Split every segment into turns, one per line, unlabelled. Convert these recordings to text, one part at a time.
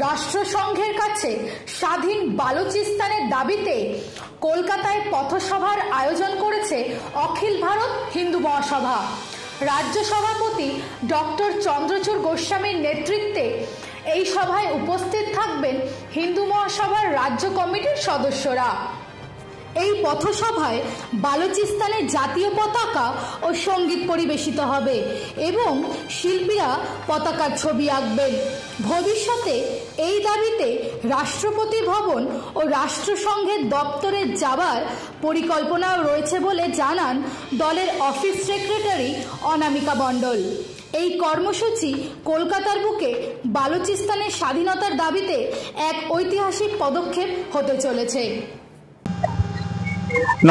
রাষ্ট্রসংঘের কাছে স্বাধীন বালুচিস্তানের দাবিতে কলকাতায় পথসভার আয়োজন করেছে অখিল ভারত হিন্দু মহাসভা। রাজ্য সভাপতি ডক্টর চন্দ্রচূড় গোস্বামীর নেতৃত্বে এই সভায় উপস্থিত থাকবেন হিন্দু মহাসভার রাজ্য কমিটির সদস্যরা। এই পথসভায় বালুচিস্তানের জাতীয় পতাকা ও সঙ্গীত পরিবেশিত হবে এবং শিল্পীরা পতাকার ছবি আঁকবেন। ভবিষ্যতে এই দাবিতে রাষ্ট্রপতি ভবন ও রাষ্ট্রসংঘের দপ্তরে যাবার পরিকল্পনাও রয়েছে বলে জানান দলের অফিস সেক্রেটারি অনামিকা মণ্ডল। এই কর্মসূচি কলকাতার বুকে বালুচিস্তানের স্বাধীনতার দাবিতে এক ঐতিহাসিক পদক্ষেপ হতে চলেছে।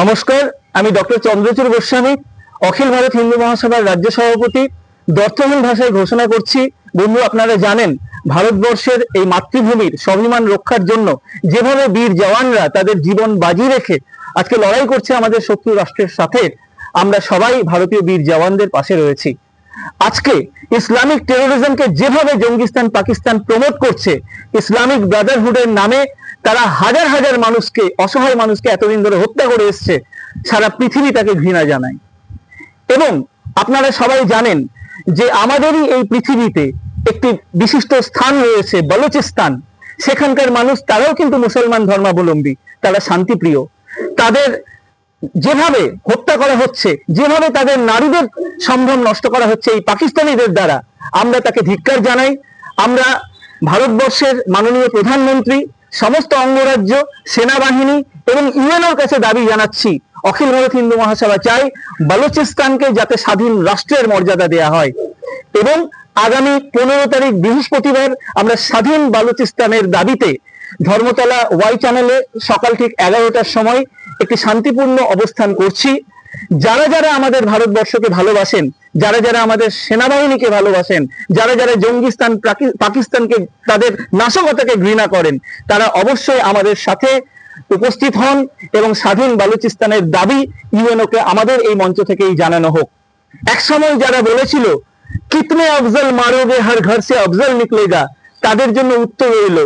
নমস্কার, আমি ডক্টর চন্দ্রচূড় গোস্বামী, অখিল ভারত হিন্দু মহাসভার রাজ্য সভাপতি। দর্থহীন ভাষায় ঘোষণা করছি, বন্ধু আপনারা জানেন ভারতবর্ষের এই মাতৃভূমির স্বাভিমান রক্ষার জন্য যেভাবে বীর জওয়ানরা তাদের জীবন বাজি রেখে আজকে লড়াই করছে আমাদের শত্রু রাষ্ট্রের সাথে, আমরা সবাই ভারতীয় বীর জওয়ানদের পাশে রয়েছি। আজকে ইসলামিক টেরোরিজমকে যেভাবে জঙ্গিস্তান পাকিস্তান প্রমোট করছে, ইসলামিক ব্রাদারহুডের নামে তারা হাজার হাজার মানুষকে, অসহায় মানুষকে এতদিন ধরে হত্যা করে এসছে, সারা পৃথিবী তাকে ঘৃণা জানায়। এবং আপনারা সবাই জানেন যে আমাদেরই এই পৃথিবীতে একটি বিশিষ্ট স্থান রয়েছে বালুচিস্তান। সেখানকার মানুষ তারাও কিন্তু মুসলমান ধর্মাবলম্বী, তারা শান্তিপ্রিয়। তাদের যেভাবে হত্যা করা হচ্ছে, যেভাবে তাদের নারীদের সম্ভ্রম নষ্ট করা হচ্ছে এই পাকিস্তানিদের দ্বারা, আমরা তাকে ধিক্কার জানাই। আমরা ভারতবর্ষের মাননীয় প্রধানমন্ত্রী, সমস্ত অঙ্গরাজ্য, সেনাবাহিনী এবং ইউএনওর কাছে দাবি জানাচ্ছি, অখিল ভারত হিন্দু মহাসভা চাই বালুচিস্তানকে যাতে স্বাধীন রাষ্ট্রের মর্যাদা দেয়া হয়। এবং আগামী 15 তারিখ বৃহস্পতিবার আমরা স্বাধীন বালুচিস্তানের দাবিতে ধর্মতলা ওয়াই চ্যানেলে সকাল ঠিক 11টার সময় একটি শান্তিপূর্ণ অবস্থান করছি। যারা যারা আমাদের ভারতবর্ষকে ভালোবাসেন, যারা যারা আমাদের সেনাবাহিনীকে ভালোবাসেন, যারা যারা জঙ্গিস্তান পাকিস্তানকে, তাদের নাশকতাকে ঘৃণা করেন, তারা অবশ্যই আমাদের সাথে উপস্থিত হন এবং স্বাধীন বালুচিস্তানের দাবি ইউএনওকে আমাদের এই মঞ্চ থেকেই জানানো হোক। একসময় যারা বলেছিল কিতনে আফজল মারোগে হর ঘর সে আফজল নিকলেগা, তাদের জন্য উত্তর রইল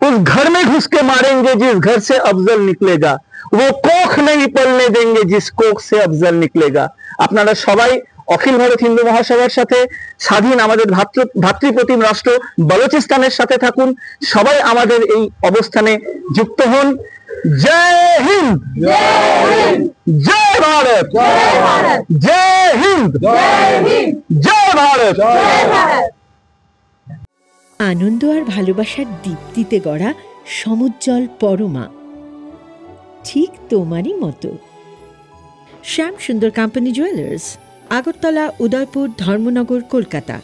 উস ঘর মে ঘুসকে মারেঙ্গে জিস ঘর সে আফজল নিকলেগা, वो कोख नहीं पलने देंगे जिस कोख से अफजल निकलेगा। আপনারা সবাই অখিল ভারত হিন্দু মহাসভার সাথে, স্বাধীন আমাদের ভাতৃপ্রতিম রাষ্ট্র বালুচিস্তানের সাথে থাকুন। সবাই আমাদের এই অবস্থানে যুক্ত হন। জয় হিন্দ, জয় ভারত, জয় হিন্দ, জয় ভারত।
আনন্দ আর ভালোবাসার দীপ্তিতে গড়া সমুজ্জ্বল পরমা, ঠিক তোমারই মতো। শ্যাম সুন্দর কোম্পানি জুয়েলার্স, আগরতলা, উদয়পুর, ধর্মনগর, কলকাতা।